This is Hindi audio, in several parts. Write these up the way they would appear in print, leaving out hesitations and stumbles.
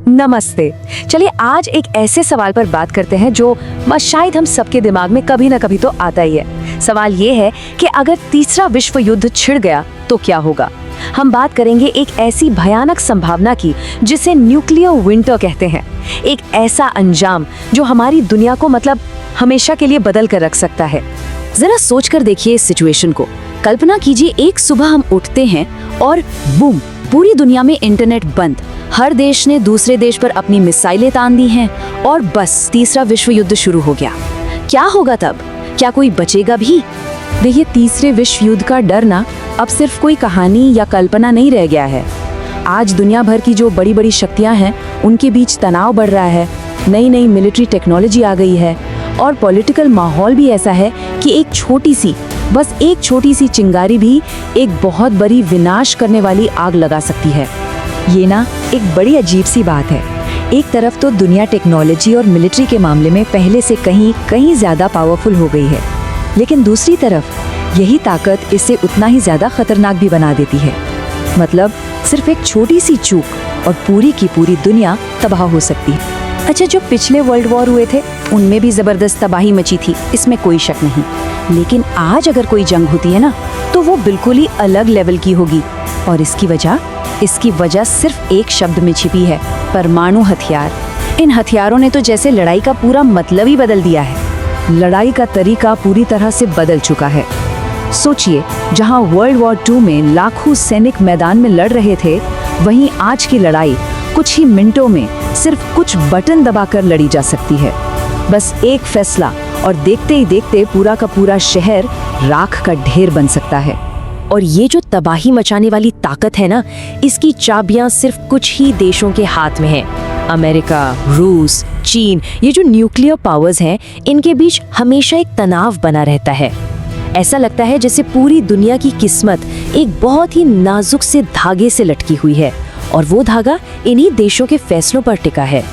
नमस्ते। चलिए आज एक ऐसे सवाल पर बात करते हैं जो शायद हम सबके दिमाग में कभी ना कभी तो आता ही है। सवाल ये है कि अगर तीसरा विश्व युद्ध छिड़ गया तो क्या होगा। हम बात करेंगे एक ऐसी भयानक संभावना की जिसे न्यूक्लियर विंटर कहते हैं। एक ऐसा अंजाम जो हमारी दुनिया को मतलब हमेशा के लिए बदल कर रख सकता है। जरा सोच कर देखिए इस सिचुएशन को। कल्पना कीजिए एक सुबह हम उठते हैं और बूम, पूरी दुनिया में इंटरनेट बंद। हर देश ने दूसरे देश पर अपनी मिसाइलें तान दी हैं और बस तीसरा विश्व युद्ध शुरू हो गया। क्या होगा तब? क्या कोई बचेगा भी? देखिए, तीसरे विश्व युद्ध का डर ना अब सिर्फ कोई कहानी या कल्पना नहीं रह गया है। आज दुनिया भर की जो बड़ी बड़ी शक्तियां हैं उनके बीच तनाव बढ़ रहा है। नई नई मिलिट्री टेक्नोलॉजी आ गई है और पॉलिटिकल माहौल भी ऐसा है कि एक छोटी सी चिंगारी भी एक बहुत बड़ी विनाश करने वाली आग लगा सकती है। ये ना एक बड़ी अजीब सी बात है। एक तरफ तो दुनिया टेक्नोलॉजी और मिलिट्री के मामले में पहले से कहीं ज्यादा पावरफुल हो गई है, लेकिन दूसरी तरफ यही ताकत इसे उतना ही ज्यादा खतरनाक भी बना देती है। मतलब सिर्फ एक छोटी सी चूक और पूरी की पूरी दुनिया तबाह हो सकती है। अच्छा, जो पिछले वर्ल्ड वॉर हुए थे उनमें भी जबरदस्त तबाही मची थी, इसमें कोई शक नहीं। लेकिन आज अगर कोई जंग होती है ना तो वो बिल्कुल ही अलग लेवल की होगी। और इसकी वजह सिर्फ एक शब्द में छिपी है, परमाणु हथियार। इन हथियारों ने तो जैसे लड़ाई का पूरा मतलब ही बदल दिया है। लड़ाई का तरीका पूरी तरह से बदल चुका है। सोचिए, जहां वर्ल्ड वॉर 2 में लाखों सैनिक मैदान में लड़ रहे थे, वहीं आज की लड़ाई कुछ ही मिनटों में सिर्फ कुछ बटन दबाकर लड़ी जा सकती है। बस एक फैसला और देखते ही देखते पूरा का पूरा शहर राख का ढेर बन सकता है। और ये जो तबाही मचाने वाली ताकत है ना, इसकी चाबियां सिर्फ कुछ ही देशों के हाथ में हैं। अमेरिका, रूस, चीन, ये जो न्यूक्लियर पावर्स हैं, इनके बीच हमेशा एक तनाव बना रहता है। ऐसा लगता है जैसे पूरी दुनिया की किस्मत एक बहुत ही नाजुक से धागे से लटकी हुई है और वो धागा इन्हीं देशों के फैसलों पर टिका है।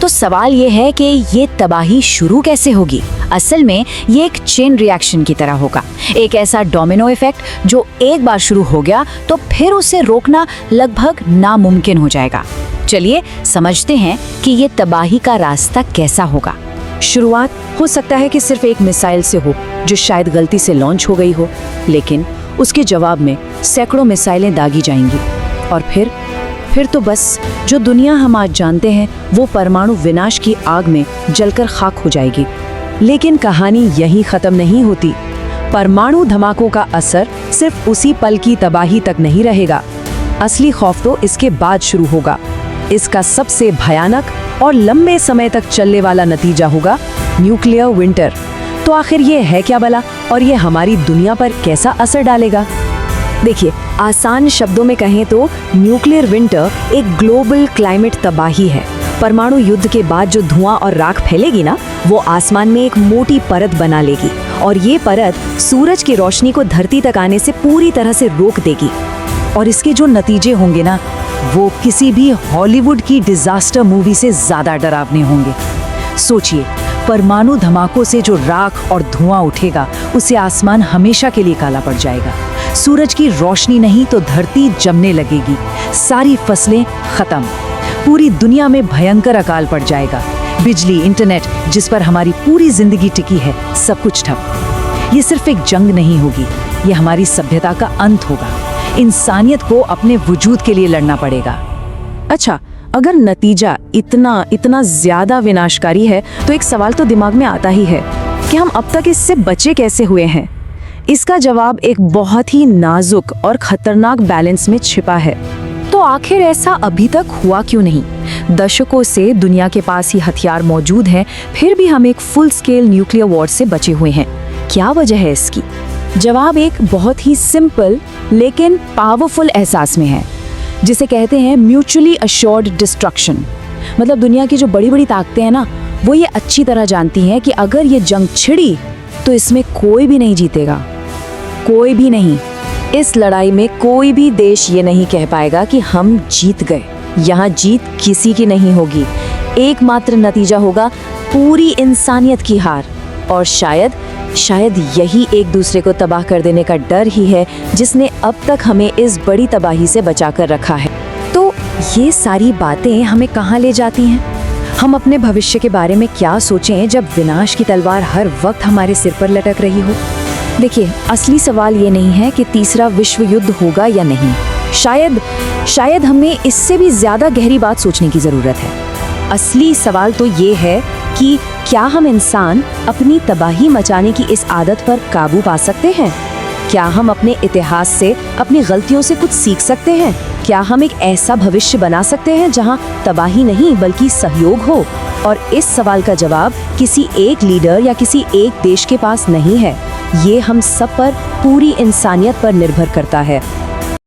तो सवाल ये है कि ये तबाही शुरू कैसे होगी। असल में ये एक चेन रिएक्शन की तरह होगा, एक ऐसा डोमिनो इफेक्ट जो एक बार शुरू हो गया तो फिर उसे रोकना लगभग नामुमकिन हो जाएगा। चलिए समझते हैं कि ये तबाही का रास्ता कैसा होगा। शुरुआत हो सकता है कि सिर्फ एक मिसाइल से हो जो शायद गलती से लॉन्च हो गई हो, लेकिन उसके जवाब में सैकड़ों मिसाइलें दागी जाएंगी और फिर तो बस जो दुनिया हम आज जानते हैं वो परमाणु विनाश की आग में जलकर खाक हो जाएगी। लेकिन कहानी यहीं खत्म नहीं होती। परमाणु धमाकों का असर सिर्फ उसी पल की तबाही तक नहीं रहेगा। असली खौफ तो इसके बाद शुरू होगा। इसका सबसे भयानक और लंबे समय तक चलने वाला नतीजा होगा न्यूक्लियर विंटर। तो आखिर ये है क्या भला, और ये हमारी दुनिया पर कैसा असर डालेगा? देखिए, आसान शब्दों में कहें तो न्यूक्लियर विंटर एक ग्लोबल क्लाइमेट तबाही है। परमाणु युद्ध के बाद जो धुआं और राख फैलेगी ना, वो आसमान में एक मोटी परत बना लेगी और ये परत सूरज की रोशनी को धरती तक आने से पूरी तरह से रोक देगी। और इसके जो नतीजे होंगे ना, वो किसी भी हॉलीवुड की डिजास्टर मूवी से ज्यादा डरावने होंगे। सोचिए, परमाणु धमाकों से जो राख और धुआं उठेगा उसे आसमान हमेशा के लिए काला पड़ जाएगा। सूरज की रोशनी नहीं तो धरती जमने लगेगी। सारी फसलें खत्म। पूरी दुनिया में भयंकर अकाल पड़ जाएगा। बिजली, इंटरनेट, जिस पर हमारी पूरी जिंदगी टिकी है, सब कुछ ठप। ये सिर्फ एक जंग नहीं होगी, ये हमारी सभ्यता का अंत होगा। इंसानियत को अपने वजूद के लिए लड़ना पड़ेगा। अच्छा, अगर नतीजा इतना ज्यादा विनाशकारी है तो एक सवाल तो दिमाग में आता ही है कि हम अब तक इससे बचे कैसे हुए हैं। इसका जवाब एक बहुत ही नाजुक और खतरनाक बैलेंस में छिपा है। तो आखिर ऐसा अभी तक हुआ क्यों नहीं? दशकों से दुनिया के पास ही हथियार मौजूद हैं, फिर भी हम एक फुल स्केल न्यूक्लियर वॉर से बचे हुए हैं। क्या वजह है इसकी? जवाब एक बहुत ही सिंपल लेकिन पावरफुल एहसास में है, जिसे कहते हैं म्यूचुअली अश्योर्ड डिस्ट्रक्शन। मतलब दुनिया की जो बड़ी बड़ी ताकतें हैं ना, वो ये अच्छी तरह जानती हैं कि अगर ये जंग छिड़ी तो इसमें कोई भी नहीं जीतेगा, कोई भी नहीं। इस लड़ाई में कोई भी देश ये नहीं कह पाएगा कि हम जीत गए। यहाँ जीत किसी की नहीं होगी। एकमात्र नतीजा होगा पूरी इंसानियत की हार। और शायद यही एक दूसरे को तबाह कर देने का डर ही है जिसने अब तक हमें इस बड़ी तबाही से बचा कर रखा है। तो ये सारी बातें हमें कहाँ ले जाती हैं? हम अपने भविष्य के बारे में क्या सोचें जब विनाश की तलवार हर वक्त हमारे सिर पर लटक रही हो? देखिए, असली सवाल ये नहीं है कि तीसरा विश्व युद्ध होगा या नहीं। शायद हमें इससे भी ज्यादा गहरी बात सोचने की जरूरत है। असली सवाल तो ये है कि क्या हम इंसान अपनी तबाही मचाने की इस आदत पर काबू पा सकते हैं? क्या हम अपने इतिहास से, अपनी गलतियों से कुछ सीख सकते हैं? क्या हम एक ऐसा भविष्य बना सकते हैं जहां तबाही नहीं बल्कि सहयोग हो? और इस सवाल का जवाब किसी एक लीडर या किसी एक देश के पास नहीं है। ये हम सब पर, पूरी इंसानियत पर निर्भर करता है।